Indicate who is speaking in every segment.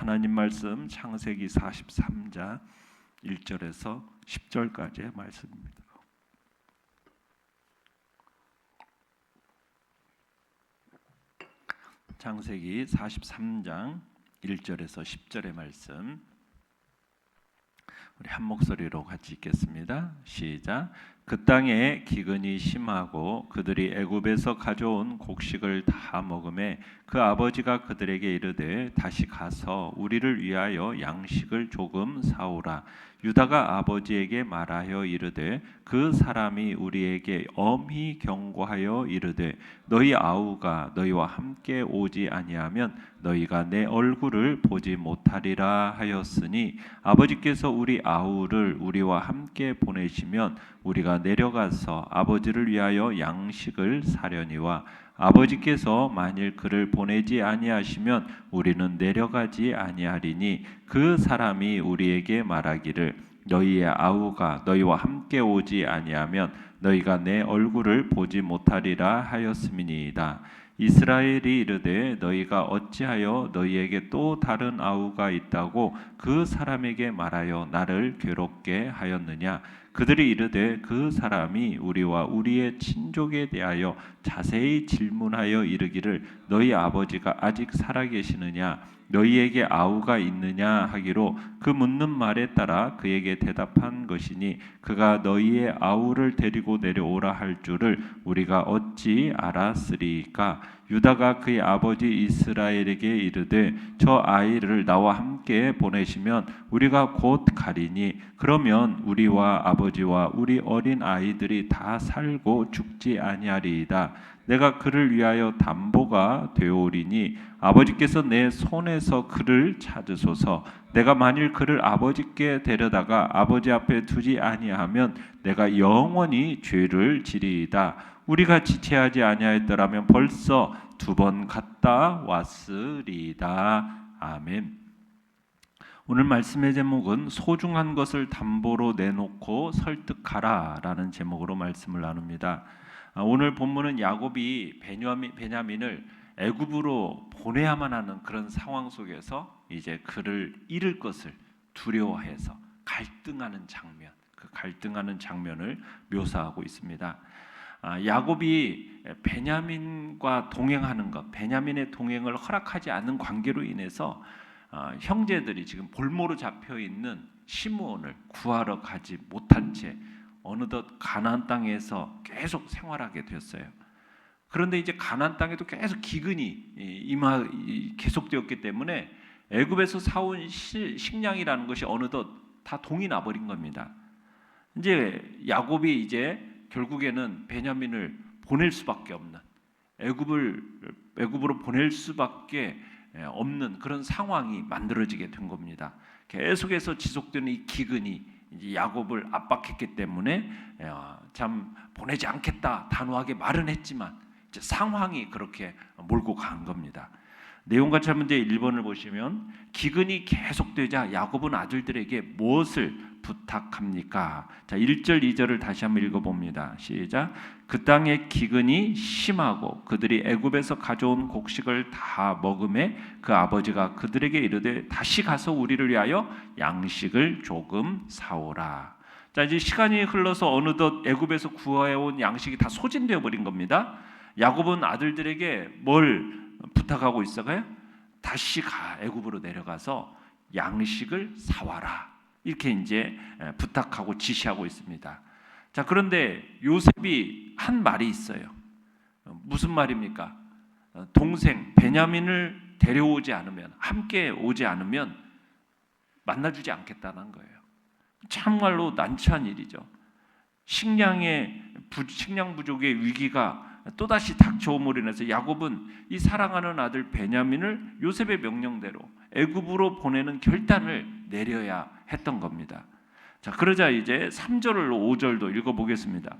Speaker 1: 하나님 말씀 창세기 43장 1절에서 10절까지의 말씀입니다. 창세기 43장 1절에서 10절의 말씀, 우리 한 목소리로 같이 읽겠습니다. 시작. 그 땅에 기근이 심하고 그들이 애굽에서 가져온 곡식을 다 먹음에 그 아버지가 그들에게 이르되 다시 가서 우리를 위하여 양식을 조금 사오라. 유다가 아버지에게 말하여 이르되 그 사람이 우리에게 엄히 경고하여 이르되 너희 아우가 너희와 함께 오지 아니하면 너희가 내 얼굴을 보지 못하리라 하였으니 아버지께서 우리 아우를 우리와 함께 보내시면 우리가 내려가서 아버지를 위하여 양식을 사려니와 아버지께서 만일 그를 보내지 아니하시면 우리는 내려가지 아니하리니 그 사람이 우리에게 말하기를 너희의 아우가 너희와 함께 오지 아니하면 너희가 내 얼굴을 보지 못하리라 하였음이니이다. 이스라엘이 이르되 너희가 어찌하여 너희에게 또 다른 아우가 있다고 그 사람에게 말하여 나를 괴롭게 하였느냐. 그들이 이르되 그 사람이 우리와 우리의 친족에 대하여 자세히 질문하여 이르기를 너희 아버지가 아직 살아계시느냐 너희에게 아우가 있느냐 하기로 그 묻는 말에 따라 그에게 대답한 것이니 그가 너희의 아우를 데리고 내려오라 할 줄을 우리가 어찌 알았으리까. 유다가 그의 아버지 이스라엘에게 이르되 저 아이를 나와 함께 보내시면 우리가 곧 가리니 그러면 우리와 아버지와 우리 어린 아이들이 다 살고 죽지 아니하리이다. 내가 그를 위하여 담보가 되오리니 아버지께서 내 손에서 그를 찾으소서. 내가 만일 그를 아버지께 데려다가 아버지 앞에 두지 아니하면 내가 영원히 죄를 지리이다. 우리가 지체하지 아니하였더라면 벌써 2번 갔다 왔으리이다. 아멘. 오늘 말씀의 제목은 소중한 것을 담보로 내놓고 설득하라라는 제목으로 말씀을 나눕니다. 오늘 본문은 야곱이 베냐민을 애굽으로 보내야만 하는 그런 상황 속에서 이제 그를 잃을 것을 두려워해서 갈등하는 장면, 그 갈등하는 장면을 묘사하고 있습니다. 야곱이 베냐민과 동행하는 것, 베냐민의 동행을 허락하지 않는 관계로 인해서 형제들이 지금 볼모로 잡혀 있는 시므온을 구하러 가지 못한 채 어느덧 가나안 땅에서 계속 생활하게 됐어요. 그런데 이제 가나안 땅에도 계속 기근이 계속되었기 때문에 애굽에서 사온 식량이라는 것이 어느덧 다 동이 나버린 겁니다. 이제 야곱이 이제 결국에는 베냐민을 보낼 수밖에 없는 애굽으로 보낼 수밖에 없는 그런 상황이 만들어지게 된 겁니다. 계속해서 지속되는 이 기근이 이제 야곱을 압박했기 때문에 참 보내지 않겠다 단호하게 말은 했지만 이제 상황이 그렇게 몰고 간 겁니다. 내용과 문제 1번을 보시면 기근이 계속되자 야곱은 아들들에게 무엇을 부탁합니까? 자, 1절 2절을 다시 한번 읽어봅니다. 시작. 그 땅에 기근이 심하고 그들이 애굽에서 가져온 곡식을 다 먹음에 그 아버지가 그들에게 이르되 다시 가서 우리를 위하여 양식을 조금 사오라. 자, 이제 시간이 흘러서 어느덧 애굽에서 구해온 양식이 다 소진되어 버린 겁니다. 야곱은 아들들에게 뭘 부탁하고 있어가요? 다시 애굽으로 내려가서 양식을 사와라. 이렇게 이제 부탁하고 지시하고 있습니다. 자, 그런데 요셉이 한 말이 있어요. 무슨 말입니까? 동생 베냐민을 데려오지 않으면, 함께 오지 않으면 만나주지 않겠다는 거예요. 참말로 난처한 일이죠. 식량 부족의 위기가 또다시 닥쳐옴으로 인해서 야곱은 이 사랑하는 아들 베냐민을 요셉의 명령대로 애굽으로 보내는 결단을 내려야 했던 겁니다. 자, 그러자 이제 3절로 5절도 읽어보겠습니다.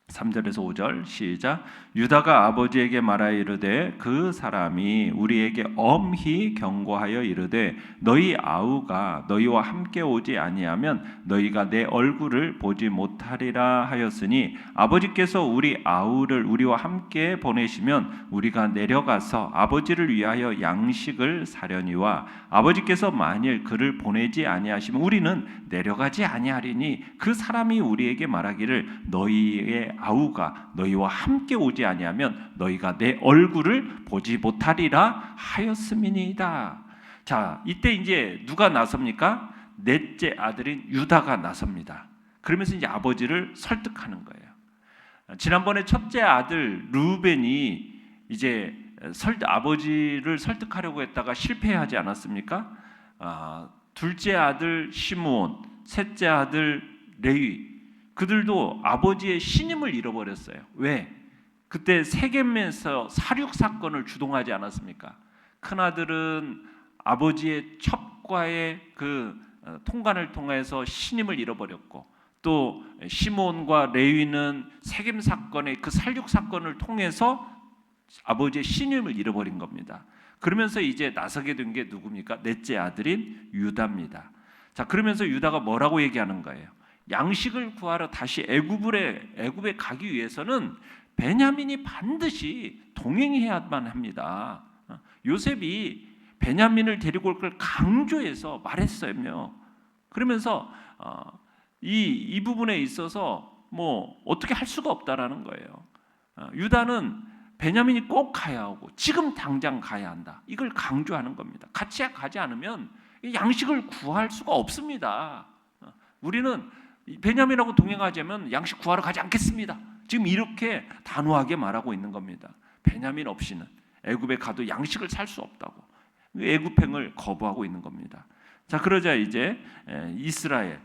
Speaker 1: 3절에서 5절 시작. 유다가 아버지에게 말하여 이르되 그 사람이 우리에게 엄히 경고하여 이르되 너희 아우가 너희와 함께 오지 아니하면 너희가 내 얼굴을 보지 못하리라 하였으니 아버지께서 우리 아우를 우리와 함께 보내시면 우리가 내려가서 아버지를 위하여 양식을 사려니와 아버지께서 만일 그를 보내지 아니하시면 우리는 내려가지 아니하리니 그 사람이 우리에게 말하기를 너희의 아우가 너희와 함께 오지 아니하면 너희가 내 얼굴을 보지 못하리라 하였음이니이다. 자, 이때 이제 누가 나섭니까? 넷째 아들인 유다가 나섭니다. 그러면서 이제 아버지를 설득하는 거예요. 지난번에 첫째 아들 루벤이 이제 아버지를 설득하려고 했다가 실패하지 않았습니까? 둘째 아들 시므온, 셋째 아들 레위, 그들도 아버지의 신임을 잃어버렸어요. 왜? 그때 세겜에서 살육 사건을 주동하지 않았습니까? 큰아들은 아버지의 첩과의 그 통관을 통해서 신임을 잃어버렸고, 또 시므온과 레위는 세겜 사건의 그 살육 사건을 통해서 아버지의 신임을 잃어버린 겁니다. 그러면서 이제 나서게 된 게 누굽니까? 넷째 아들인 유다입니다. 자, 그러면서 유다가 뭐라고 얘기하는 거예요? 양식을 구하러 다시 애굽에 가기 위해서는 베냐민이 반드시 동행해야만 합니다. 요셉이 베냐민을 데리고 올 걸 강조해서 말했어요. 그러면서 이 부분에 있어서 뭐 어떻게 할 수가 없다라는 거예요. 유다는 베냐민이 꼭 가야 하고 지금 당장 가야 한다. 이걸 강조하는 겁니다. 같이 가지 않으면 양식을 구할 수가 없습니다. 우리는 베냐민하고 동행하자면 양식 구하러 가지 않겠습니다. 지금 이렇게 단호하게 말하고 있는 겁니다. 베냐민 없이는 애굽에 가도 양식을 살 수 없다고 애굽행을 거부하고 있는 겁니다. 자, 그러자 이제 이스라엘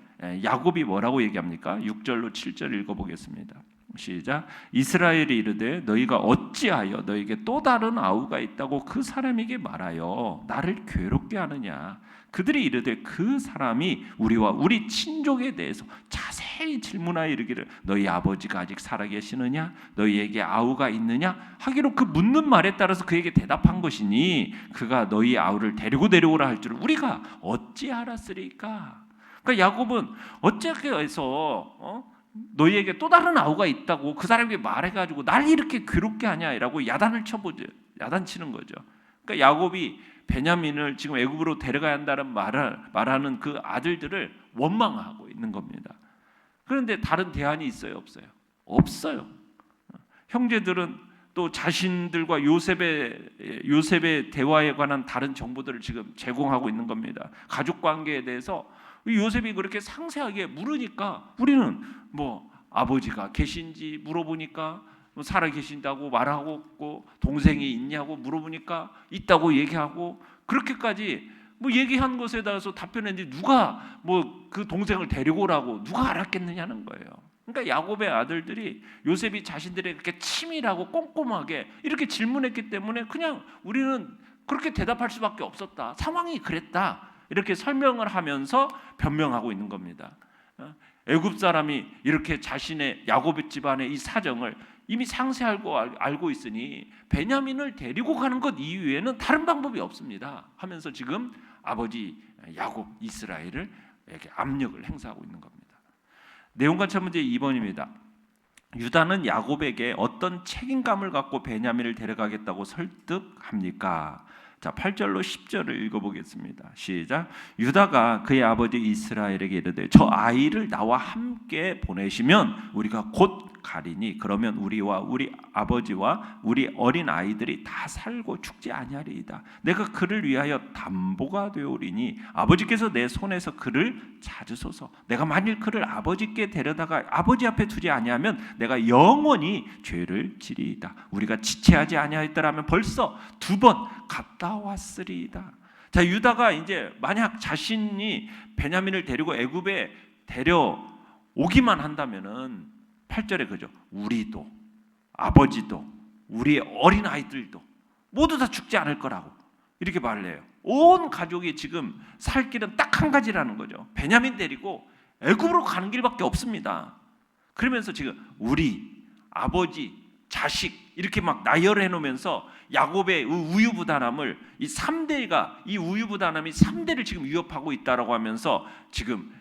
Speaker 1: 야곱이 뭐라고 얘기합니까? 6절로 7절 읽어보겠습니다. 시작. 이스라엘이 이르되 너희가 어찌하여 너희에게 또 다른 아우가 있다고 그 사람에게 말하여 나를 괴롭게 하느냐. 그들이 이르되 그 사람이 우리와 우리 친족에 대해서 자세히 질문하여 이르기를 너희 아버지가 아직 살아계시느냐 너희에게 아우가 있느냐 하기로 그 묻는 말에 따라서 그에게 대답한 것이니 그가 너희 아우를 데리고 내려오라 할 줄을 우리가 어찌 알았으리까. 그러니까 야곱은 어찌하게 해서 너희에게 또 다른 아우가 있다고 그 사람에게 말해가지고 날 이렇게 괴롭게 하냐라고 야단치는 거죠. 그러니까 야곱이 베냐민을 지금 애굽으로 데려가야 한다는 말하는 그 아들들을 원망하고 있는 겁니다. 그런데 다른 대안이 있어요, 없어요? 없어요. 형제들은 또 자신들과 요셉의 대화에 관한 다른 정보들을 지금 제공하고 있는 겁니다. 가족 관계에 대해서 요셉이 그렇게 상세하게 물으니까 우리는 뭐 아버지가 계신지 물어보니까 살아 계신다고 말하고 동생이 있냐고 물어보니까 있다고 얘기하고 그렇게까지 뭐 얘기한 것에 대해서 답변했는데 누가 뭐 그 동생을 데리고 오라고 누가 알았겠느냐는 거예요. 그러니까 야곱의 아들들이 요셉이 자신들에게 그렇게 치밀하고 꼼꼼하게 이렇게 질문했기 때문에 그냥 우리는 그렇게 대답할 수밖에 없었다. 상황이 그랬다. 이렇게 설명을 하면서 변명하고 있는 겁니다. 애굽 사람이 이렇게 자신의 야곱 집안의 이 사정을 이미 상세하게 알고 있으니 베냐민을 데리고 가는 것 이외에는 다른 방법이 없습니다 하면서 지금 아버지 야곱 이스라엘을 이렇게 압력을 행사하고 있는 겁니다. 내용관찰 문제 2번입니다. 유다는 야곱에게 어떤 책임감을 갖고 베냐민을 데려가겠다고 설득합니까? 자, 8절로 10절을 읽어보겠습니다. 시작. 유다가 그의 아버지 이스라엘에게 이르되 저 아이를 나와 함께 보내시면 우리가 곧 가리니 그러면 우리와 우리 아버지와 우리 어린 아이들이 다 살고 죽지 아니하리이다. 내가 그를 위하여 담보가 되오리니 아버지께서 내 손에서 그를 찾으소서. 내가 만일 그를 아버지께 데려다가 아버지 앞에 두지 아니하면 내가 영원히 죄를 지리이다. 우리가 지체하지 아니하였더라면 벌써 2번 갔다 왔으리이다. 자, 유다가 이제 만약 자신이 베냐민을 데리고 애굽에 데려오기만 한다면은 8절에 그죠. 우리도 아버지도 우리의 어린 아이들도 모두 다 죽지 않을 거라고 이렇게 말을 해요. 온 가족이 지금 살 길은 딱 한 가지라는 거죠. 베냐민 데리고 애굽으로 가는 길밖에 없습니다. 그러면서 지금 우리 아버지, 자식 이렇게 막 나열해 놓으면서 야곱의 우유부단함을 이 3대가 이 우유부단함이 3대를 지금 위협하고 있다라고 하면서 지금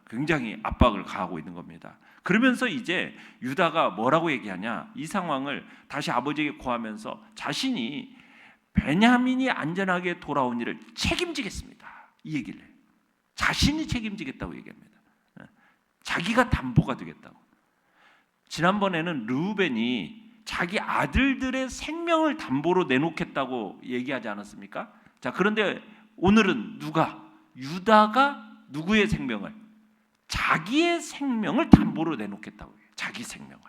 Speaker 1: 굉장히 압박을 가하고 있는 겁니다. 그러면서 이제 유다가 뭐라고 얘기하냐? 이 상황을 다시 아버지에게 고하면서 자신이 베냐민이 안전하게 돌아온 일을 책임지겠습니다. 이 얘기를 해요. 자신이 책임지겠다고 얘기합니다. 자기가 담보가 되겠다고. 지난번에는 르우벤이 자기 아들들의 생명을 담보로 내놓겠다고 얘기하지 않았습니까? 자, 그런데 오늘은 유다가 누구의 생명을? 자기의 생명을 담보로 내놓겠다고 해요. 자기 생명을.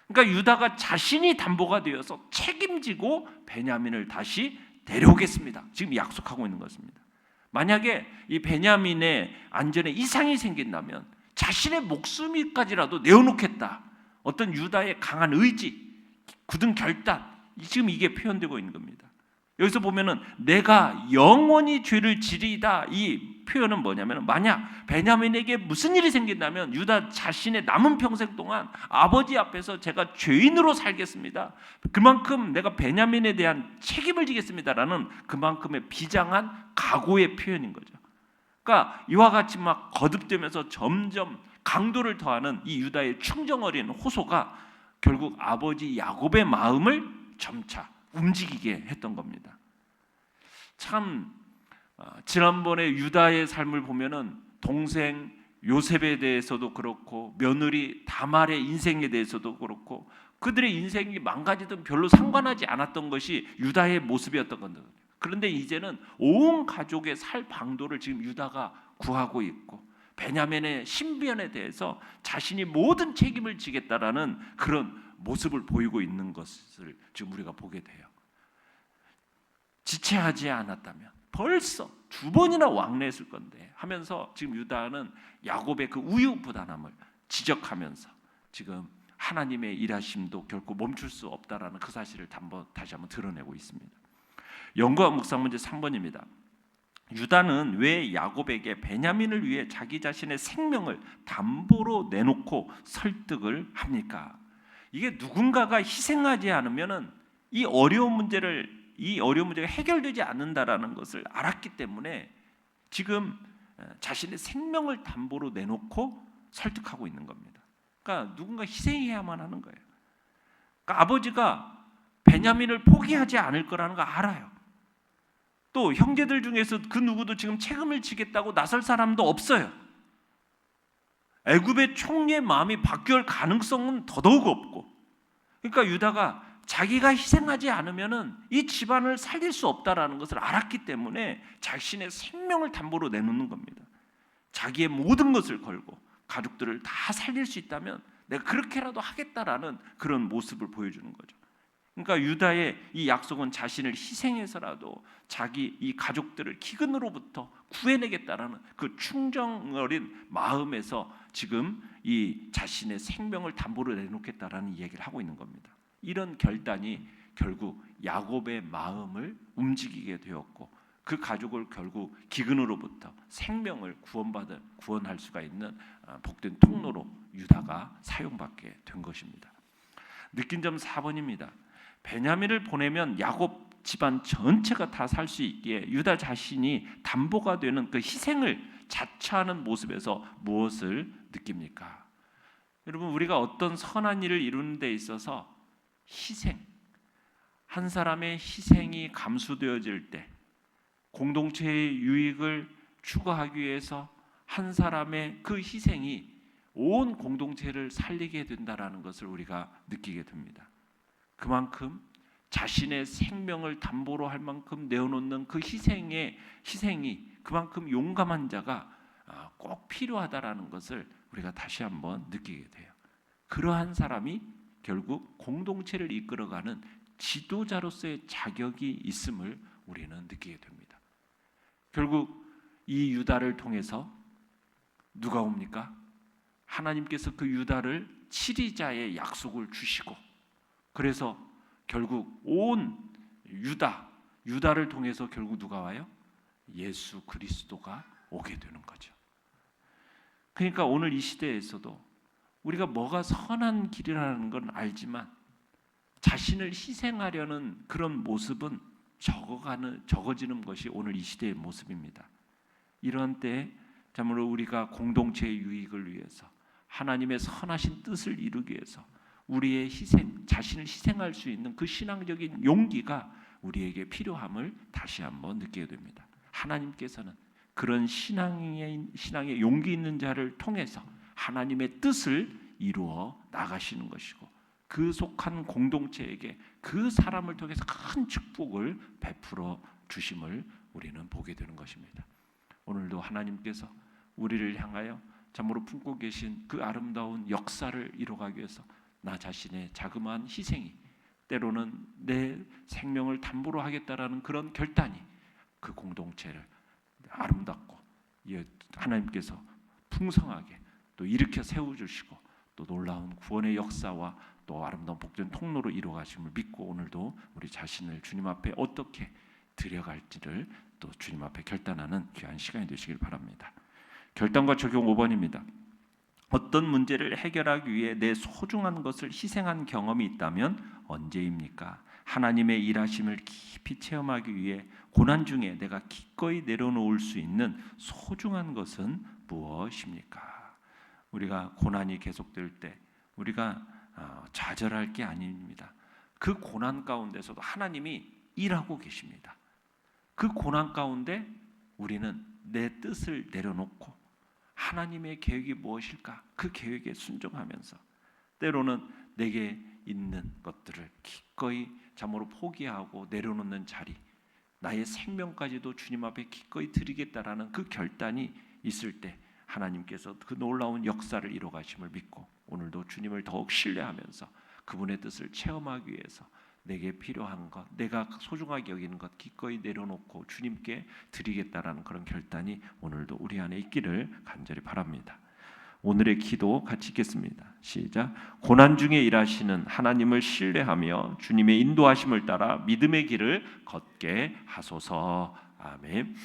Speaker 1: 그러니까 유다가 자신이 담보가 되어서 책임지고 베냐민을 다시 데려오겠습니다. 지금 약속하고 있는 것입니다. 만약에 이 베냐민의 안전에 이상이 생긴다면 자신의 목숨까지라도 내어놓겠다. 어떤 유다의 강한 의지, 굳은 결단, 지금 이게 표현되고 있는 겁니다. 여기서 보면은 내가 영원히 죄를 지리다, 이 표현은 뭐냐면 만약 베냐민에게 무슨 일이 생긴다면 유다 자신의 남은 평생 동안 아버지 앞에서 제가 죄인으로 살겠습니다. 그만큼 내가 베냐민에 대한 책임을 지겠습니다라는 그만큼의 비장한 각오의 표현인 거죠. 그러니까 이와 같이 막 거듭되면서 점점 강도를 더하는 이 유다의 충정 어린 호소가 결국 아버지 야곱의 마음을 점차 움직이게 했던 겁니다. 참 지난번에 유다의 삶을 보면은 동생 요셉에 대해서도 그렇고 며느리 다말의 인생에 대해서도 그렇고 그들의 인생이 망가지든 별로 상관하지 않았던 것이 유다의 모습이었던 건데, 그런데 이제는 온 가족의 살 방도를 지금 유다가 구하고 있고 베냐민의 신변에 대해서 자신이 모든 책임을 지겠다라는 그런 모습을 보이고 있는 것을 지금 우리가 보게 돼요. 지체하지 않았다면 벌써 2번이나 왕래했을 건데 하면서 지금 유다는 야곱의 그 우유부단함을 지적하면서 지금 하나님의 일하심도 결코 멈출 수 없다라는 그 사실을 다시 한번 드러내고 있습니다. 연구와 묵상 문제 3번입니다. 유다는 왜 야곱에게 베냐민을 위해 자기 자신의 생명을 담보로 내놓고 설득을 합니까? 이게 누군가가 희생하지 않으면은 이 어려운 문제가 해결되지 않는다라는 것을 알았기 때문에 지금 자신의 생명을 담보로 내놓고 설득하고 있는 겁니다. 그러니까 누군가 희생해야만 하는 거예요. 그러니까 아버지가 베냐민을 포기하지 않을 거라는 거 알아요. 또 형제들 중에서 그 누구도 지금 책임을 지겠다고 나설 사람도 없어요. 애굽의 총리의 마음이 바뀔 가능성은 더더욱 없고, 그러니까 유다가 자기가 희생하지 않으면은 이 집안을 살릴 수 없다라는 것을 알았기 때문에 자신의 생명을 담보로 내놓는 겁니다. 자기의 모든 것을 걸고 가족들을 다 살릴 수 있다면 내가 그렇게라도 하겠다라는 그런 모습을 보여주는 거죠. 그러니까 유다의 이 약속은 자신을 희생해서라도 자기 이 가족들을 기근으로부터 구해내겠다라는 그 충정 어린 마음에서 지금 이 자신의 생명을 담보로 내놓겠다라는 얘기를 하고 있는 겁니다. 이런 결단이 결국 야곱의 마음을 움직이게 되었고 그 가족을 결국 기근으로부터 생명을 구원할 수가 있는 복된 통로로 유다가 사용받게 된 것입니다. 느낀 점 4번입니다. 베냐민을 보내면 야곱 집안 전체가 다 살 수 있기에 유다 자신이 담보가 되는 그 희생을 자처하는 모습에서 무엇을 느낍니까? 여러분, 우리가 어떤 선한 일을 이루는 데 있어서 희생, 한 사람의 희생이 감수되어질 때 공동체의 유익을 추구하기 위해서 한 사람의 그 희생이 온 공동체를 살리게 된다라는 것을 우리가 느끼게 됩니다. 그만큼 자신의 생명을 담보로 할 만큼 내어놓는 그 희생이 그만큼 용감한 자가 꼭 필요하다라는 것을 우리가 다시 한번 느끼게 돼요. 그러한 사람이 결국 공동체를 이끌어가는 지도자로서의 자격이 있음을 우리는 느끼게 됩니다. 결국 이 유다를 통해서 누가 옵니까? 하나님께서 그 유다를 치리자의 약속을 주시고, 그래서 결국 온 유다를 통해서 결국 누가 와요? 예수 그리스도가 오게 되는 거죠. 그러니까 오늘 이 시대에서도 우리가 뭐가 선한 길이라는 건 알지만 자신을 희생하려는 그런 모습은 적어지는 것이 오늘 이 시대의 모습입니다. 이런 때에 참으로 우리가 공동체의 유익을 위해서 하나님의 선하신 뜻을 이루기 위해서 우리의 자신을 희생할 수 있는 그 신앙적인 용기가 우리에게 필요함을 다시 한번 느끼게 됩니다. 하나님께서는 그런 신앙의 용기 있는 자를 통해서 하나님의 뜻을 이루어 나가시는 것이고 그 속한 공동체에게 그 사람을 통해서 큰 축복을 베풀어 주심을 우리는 보게 되는 것입니다. 오늘도 하나님께서 우리를 향하여 참으로 품고 계신 그 아름다운 역사를 이루어가기 위해서 나 자신의 자그마한 희생이 때로는 내 생명을 담보로 하겠다라는 그런 결단이 그 공동체를 아름답고 하나님께서 풍성하게 또 일으켜 세워주시고 또 놀라운 구원의 역사와 또 아름다운 복된 통로로 이루어가심을 믿고 오늘도 우리 자신을 주님 앞에 어떻게 드려갈지를 또 주님 앞에 결단하는 귀한 시간이 되시길 바랍니다. 결단과 적용 5번입니다. 어떤 문제를 해결하기 위해 내 소중한 것을 희생한 경험이 있다면 언제입니까? 하나님의 일하심을 깊이 체험하기 위해 고난 중에 내가 기꺼이 내려놓을 수 있는 소중한 것은 무엇입니까? 우리가 고난이 계속될 때 우리가 좌절할 게 아닙니다. 그 고난 가운데서도 하나님이 일하고 계십니다. 그 고난 가운데 우리는 내 뜻을 내려놓고 하나님의 계획이 무엇일까? 그 계획에 순종하면서 때로는 내게 있는 것들을 기꺼이 참으로 포기하고 내려놓는 자리, 나의 생명까지도 주님 앞에 기꺼이 드리겠다라는 그 결단이 있을 때 하나님께서 그 놀라운 역사를 이루어가심을 믿고 오늘도 주님을 더욱 신뢰하면서 그분의 뜻을 체험하기 위해서 내게 필요한 것, 내가 소중하게 여기는 것 기꺼이 내려놓고 주님께 드리겠다라는 그런 결단이 오늘도 우리 안에 있기를 간절히 바랍니다. 오늘의 기도 같이 읽겠습니다. 시작. 고난 중에 일하시는 하나님을 신뢰하며 주님의 인도하심을 따라 믿음의 길을 걷게 하소서. 아멘.